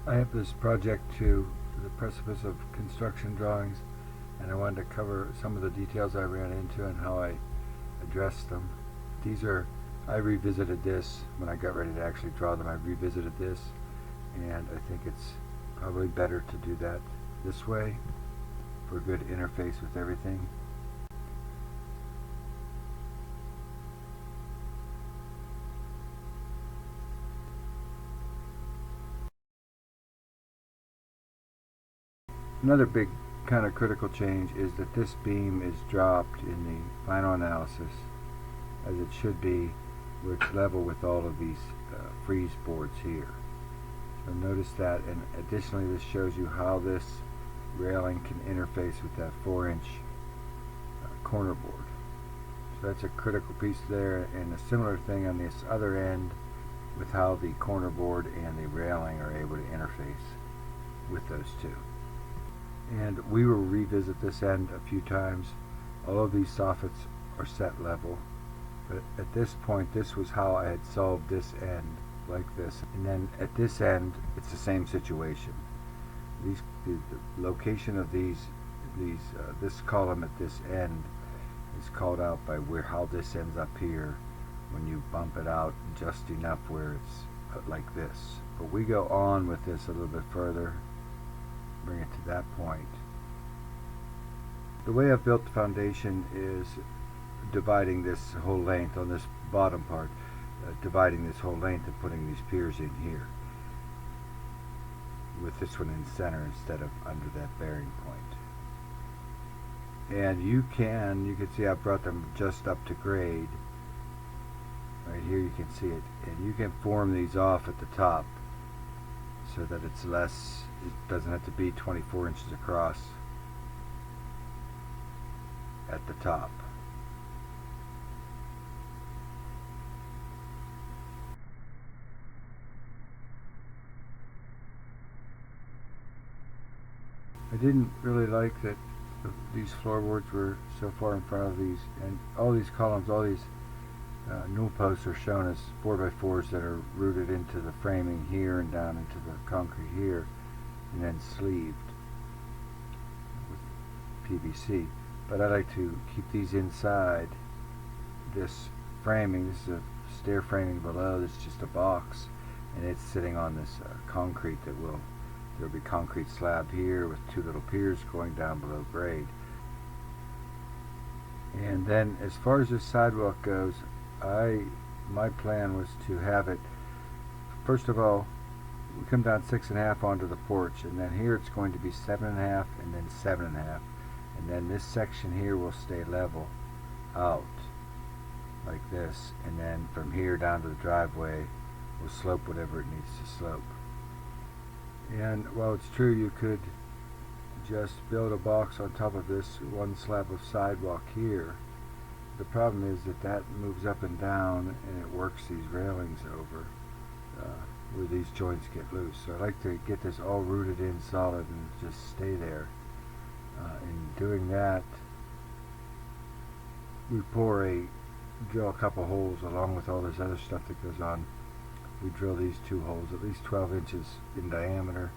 I have this project to the precipice of construction drawings, and I wanted to cover some of the details I ran into and how I addressed them. I revisited this when I got ready to actually draw them. I revisited this, and I think it's probably better to do that this way for a good interface with everything. Another big kind of critical change is that this beam is dropped in the final analysis, as it should be, where it's level with all of these freeze boards here. So notice that, and additionally this shows you how this railing can interface with that 4-inch corner board. So that's a critical piece there, and a similar thing on this other end with how the corner board and the railing are able to interface with those two. And we will revisit this end a few times. All of these soffits are set level, but at this point this was how I had solved this end, like this. And then at this end it's the same situation. The location of this column at this end is called out by how this ends up here when you bump it out just enough where it's like this. But we go on with this a little bit further, bring it to that point. The way I've built the foundation is dividing this whole length on this bottom part, dividing this whole length and putting these piers in here, with this one in center instead of under that bearing point. And you can see I've brought them just up to grade. Right here you can see it, and you can form these off at the top so that it's less, it doesn't have to be 24 inches across at the top. I didn't really like that these floorboards were so far in front of these, and all these columns, all these newel posts are shown as 4x4s that are rooted into the framing here and down into the concrete here, and then sleeved with PVC. But I like to keep these inside this framing. This is a stair framing below. This is just a box, and it's sitting on this concrete there'll be concrete slab here with two little piers going down below grade. And then as far as this sidewalk goes, my plan was to have it, first of all, we come down 6.5 onto the porch, and then here it's going to be 7.5 and then 7.5, and then this section here will stay level out like this, and then from here down to the driveway will slope whatever it needs to slope. And while it's true you could just build a box on top of this one slab of sidewalk here, the problem is that moves up and down and it works these railings over where these joints get loose. So I like to get this all rooted in solid and just stay there. In doing that, we drill a couple holes along with all this other stuff that goes on. We drill these two holes at least 12 inches in diameter,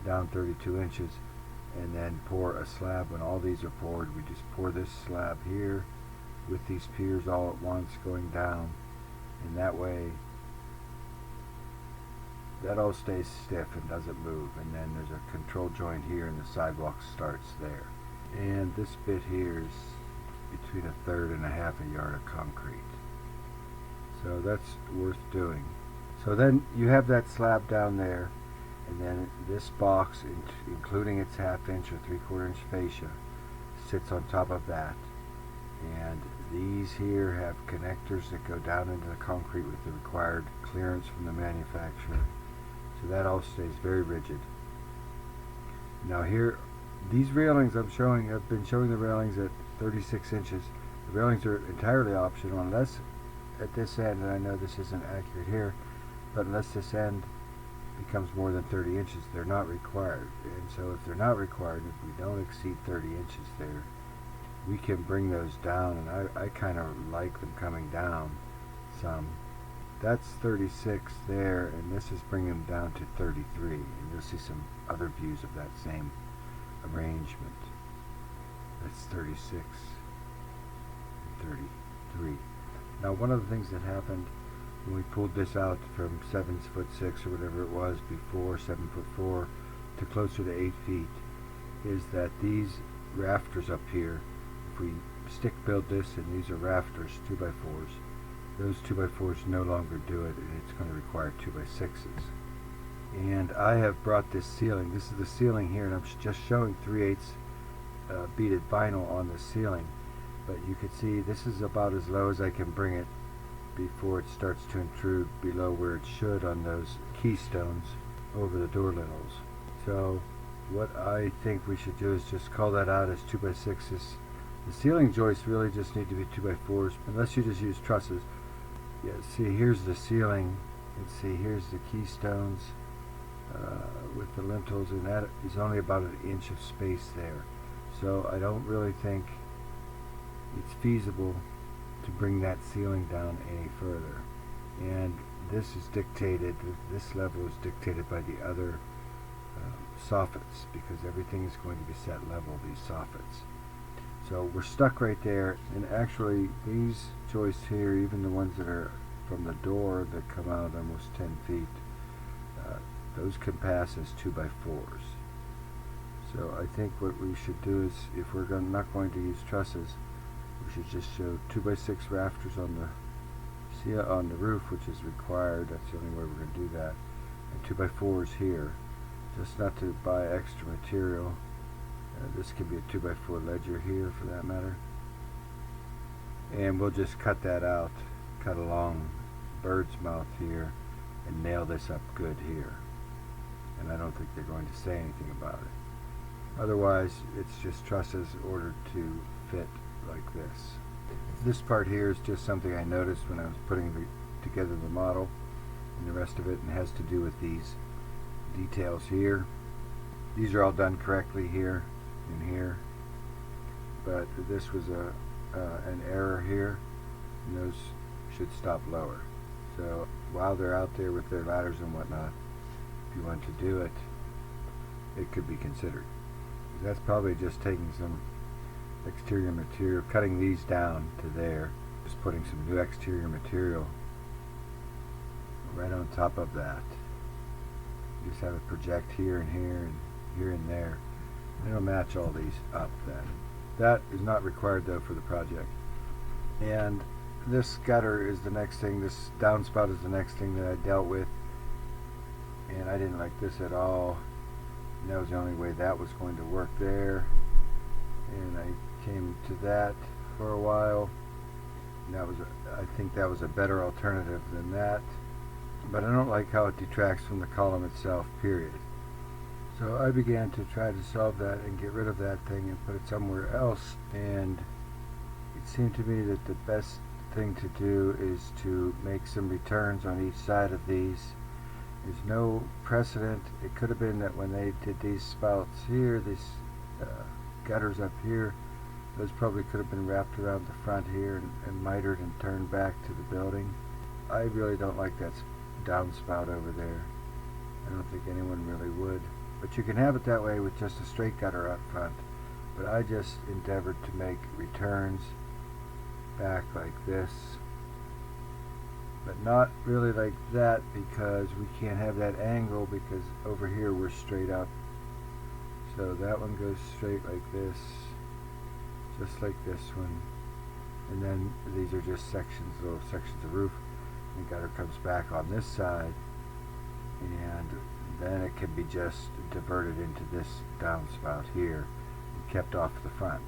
down 32 inches, and then pour a slab. When all these are poured, we just pour this slab here with these piers all at once going down, and that way that all stays stiff and doesn't move. And then there's a control joint here and the sidewalk starts there. And this bit here is between 1/3 and 1/2 yard of concrete, so that's worth doing. So then you have that slab down there, and then this box, including its 1/2 inch or 3/4 inch fascia, sits on top of that. And these here have connectors that go down into the concrete with the required clearance from the manufacturer. So that all stays very rigid. Now here, these railings I've been showing the railings at 36 inches. The railings are entirely optional unless at this end, and I know this isn't accurate here, but unless this end becomes more than 30 inches, they're not required. And so if they're not required, if we don't exceed 30 inches there, we can bring those down, and I kind of like them coming down some. that's 36 there, and this is bringing them down to 33, and you'll see some other views of that same arrangement. That's 36 and 33. Now, one of the things that happened when we pulled this out from 7'6" or whatever it was before, 7'4", to closer to 8 feet, is that these rafters up here, if we stick build this, and these are rafters, 2x4s, those 2x4s no longer do it, and it's going to require 2x6s. And I have brought this ceiling, this is the ceiling here, and I'm just showing 3/8 beaded vinyl on the ceiling, but you can see this is about as low as I can bring it before it starts to intrude below where it should on those keystones over the door lintels. So what I think we should do is just call that out as 2x6s. The ceiling joists really just need to be 2x4s, unless you just use trusses. Yeah, see, here's the ceiling, and see, here's the keystones with the lintels, and that is only about an inch of space there. So I don't really think it's feasible to bring that ceiling down any further. And this is dictated, this level is dictated by the other soffits, because everything is going to be set level, these soffits. So we're stuck right there, and actually these joists here, even the ones that are from the door that come out almost 10 feet, those can pass as 2x4s. So I think what we should do is, if we're not going to use trusses, we should just show 2x6 rafters on the roof, which is required. That's the only way we're going to do that, and 2x4s here, just not to buy extra material. This could be a 2x4 ledger here, for that matter, and we'll just cut that out, cut along bird's mouth here, and nail this up good here. And I don't think they're going to say anything about it. Otherwise, it's just trusses ordered to fit like this. This part here is just something I noticed when I was putting together the model, and the rest of it, and has to do with these details here. These are all done correctly here and here, but this was an error here, and those should stop lower. So while they're out there with their ladders and whatnot, if you want to do it, it could be considered. That's probably just taking some exterior material, cutting these down to there, just putting some new exterior material right on top of that. You just have it project here and here and here and there, and it'll match all these up then. That is not required though for the project. And this gutter is the next thing, this downspout is the next thing that I dealt with, and I didn't like this at all. And that was the only way that was going to work there, and I came to that for a while, and that was I think that was a better alternative than that, but I don't like how it detracts from the column itself, period. So I began to try to solve that and get rid of that thing and put it somewhere else, and it seemed to me that the best thing to do is to make some returns on each side of these. There's no precedent. It could have been that when they did these spouts here, these gutters up here, those probably could have been wrapped around the front here and mitered and turned back to the building. I really don't like that downspout over there. I don't think anyone really would. But you can have it that way with just a straight gutter up front. But I just endeavored to make returns back like this, but not really like that, because we can't have that angle, because over here we're straight up. So that one goes straight like this, just like this one, and then these are just sections, little sections of roof. The gutter comes back on this side, and then it can be just diverted into this downspout here and kept off the front.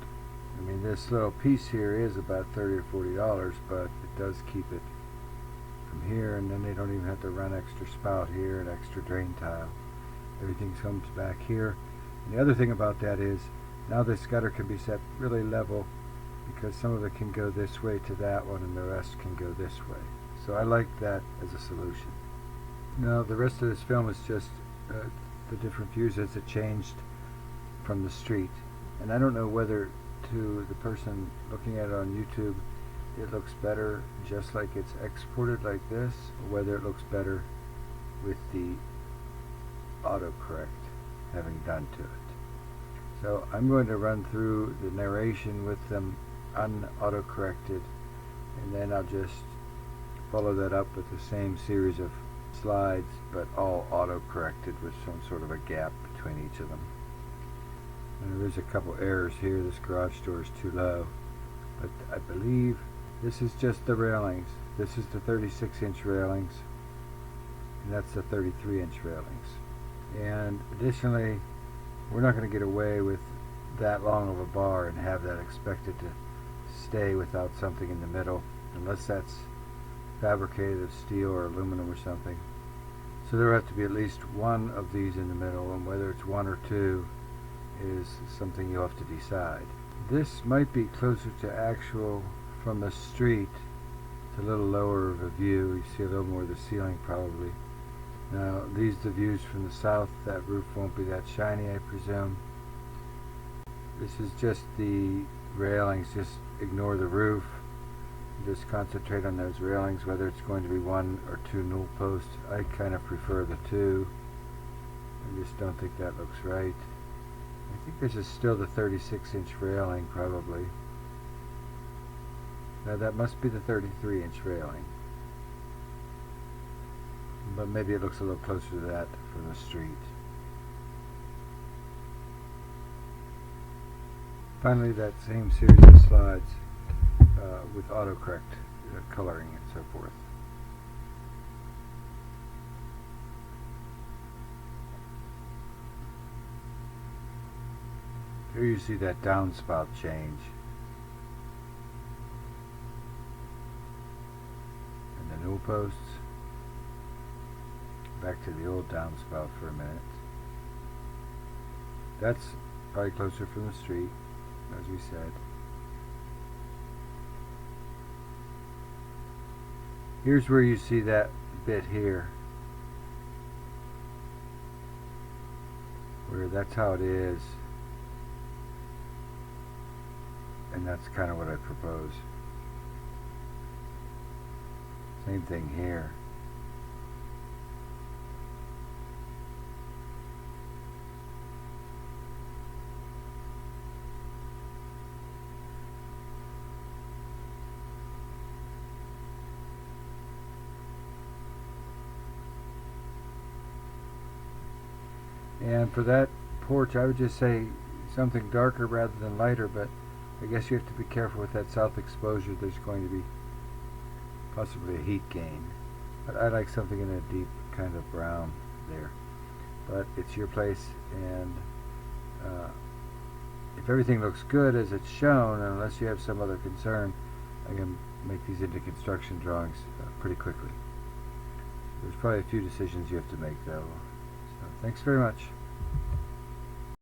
I mean, this little piece here is about $30 or $40, but it does keep it from here, and then they don't even have to run extra spout here and extra drain tile. Everything comes back here. And the other thing about that is, now this gutter can be set really level, because some of it can go this way to that one and the rest can go this way. So I like that as a solution. Now the rest of this film is just the different views as it changed from the street. And I don't know whether to the person looking at it on YouTube it looks better just like it's exported like this, or whether it looks better with the autocorrect having done to it. So I'm going to run through the narration with them unautocorrected, and then I'll just follow that up with the same series of slides, but all auto-corrected with some sort of a gap between each of them. And there's a couple errors here. This garage door is too low, but I believe this is just the railings. This is the 36-inch railings, and that's the 33-inch railings. And additionally, we're not going to get away with that long of a bar and have that expected to stay without something in the middle, unless that's fabricated of steel or aluminum or something. So there will have to be at least one of these in the middle, and whether it's one or two is something you'll have to decide. This might be closer to actual from the street. It's a little lower of a view. You see a little more of the ceiling probably. Now these are the views from the south. That roof won't be that shiny, I presume. This is just the railings. Just ignore the roof. Just concentrate on those railings, whether it's going to be one or two newel posts. I kind of prefer the two. I just don't think that looks right. I think this is still the 36-inch railing, probably. Now that must be the 33-inch railing. But maybe it looks a little closer to that from the street. Finally, that same series of slides with autocorrect coloring and so forth. Here you see that downspout change. And the newel posts. Back to the old downspout for a minute. That's probably closer from the street, as we said. Here's where you see that bit here, where that's how it is, and that's kind of what I propose. Same thing here. And for that porch, I would just say something darker rather than lighter, but I guess you have to be careful with that south exposure. There's going to be possibly a heat gain. But I like something in a deep kind of brown there. But it's your place, and if everything looks good as it's shown, unless you have some other concern, I can make these into construction drawings pretty quickly. There's probably a few decisions you have to make though. So thanks very much.